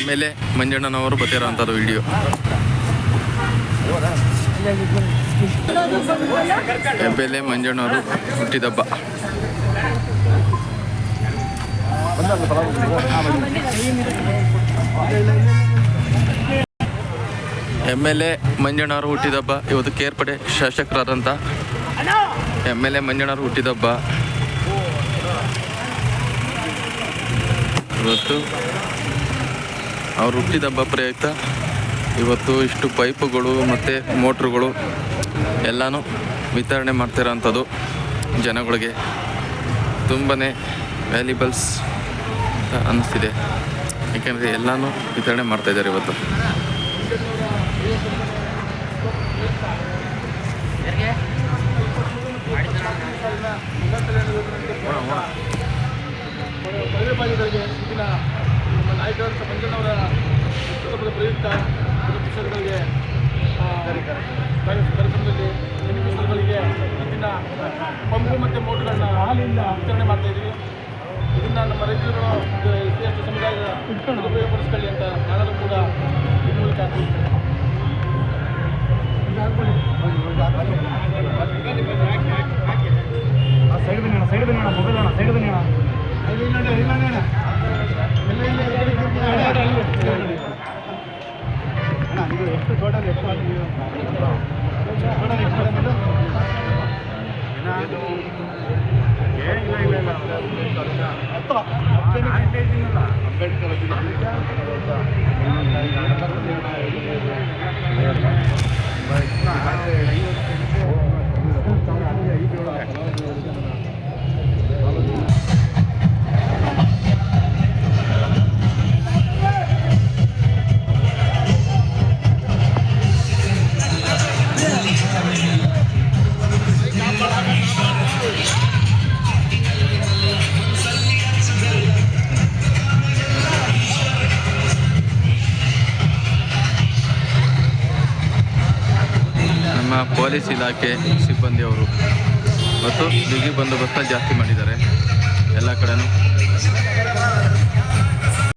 MLA ಮಂಜಣ್ಣನವರು ಬರ್ತಿರೋಂಥದ್ದು video. MLA ಮಂಜಣ್ಣವರು ಹುಟ್ಟಿದಬ್ಬ. MLA ಮಂಜಣ್ಣವರು ಹುಟ್ಟಿದಬ್ಬ. ಇವತ್ತು ಕೇರ್ಪಡೆ ಶಾಸಕರಾದಂಥ MLA ಮಂಜಣ್ಣವರು ಹುಟ್ಟಿದಬ್ಬ. ಇವತ್ತು ಅವ್ರು ಹುಟ್ಟಿದಬ್ಬ ಪ್ರಯುಕ್ತ ಇವತ್ತು ಇಷ್ಟು ಪೈಪುಗಳು ಮತ್ತು ಮೋಟ್ರುಗಳು ಎಲ್ಲನೂ ವಿತರಣೆ ಮಾಡ್ತಿರೋಂಥದ್ದು ಜನಗಳಿಗೆ ತುಂಬಾ ವ್ಯಾಲ್ಯೂಬಲ್ಸ್ ಅಂತ ಅನ್ನಿಸ್ತಿದೆ. ಏಕೆಂದರೆ ಎಲ್ಲನೂ ವಿತರಣೆ ಮಾಡ್ತಾಯಿದ್ದಾರೆ ಇವತ್ತು. ಗಳಿಗೆ ಇಂದಿನ ನಮ್ಮ ನಾಯಕರಾದ ಮಂಜಣ್ಣವರ ಹುಟ್ಟುಹಬ್ಬದ ಪ್ರಯುಕ್ತ ಪುರುಷರುಗಳಿಗೆ ಕಾರ್ಯಕ್ರಮದಲ್ಲಿ ಹೆಣ್ಣುಮಕ್ಕಳುಗಳಿಗೆ ಇಂದಿನ ಪಂಪು ಮತ್ತು ಮೋಟರ್ಗಳನ್ನ ಹಾಲಿಂದ ವಿತರಣೆ ಮಾಡ್ತಾಯಿದ್ದೀವಿ. ಇದನ್ನು ನಮ್ಮ ರೈತರು SC ಸಮುದಾಯದ ಉಪಯೋಗಪಡಿಸ್ಕೊಳ್ಳಿ ಅಂತ ನಾವೆಲ್ಲರೂ ಕೂಡ ಈ ಮೂಲಕ ಸೈಡ್ ಬನ್ನಿ ಮೊಬೈಲ್ ಸೈಡ್ ಬನ್ನಿ ಎಷ್ಟು ಟೋಟಲ್ ಎಷ್ಟು ಪೊಲೀಸ್ ಇಲಾಖೆ ಸಿಬ್ಬಂದಿಯವರು ಮತ್ತು ಬಿಗಿ ಬಂದೋಬಸ್ತ ಜಾಸ್ತಿ ಮಾಡಿದ್ದಾರೆ ಎಲ್ಲ ಕಡೆನೂ.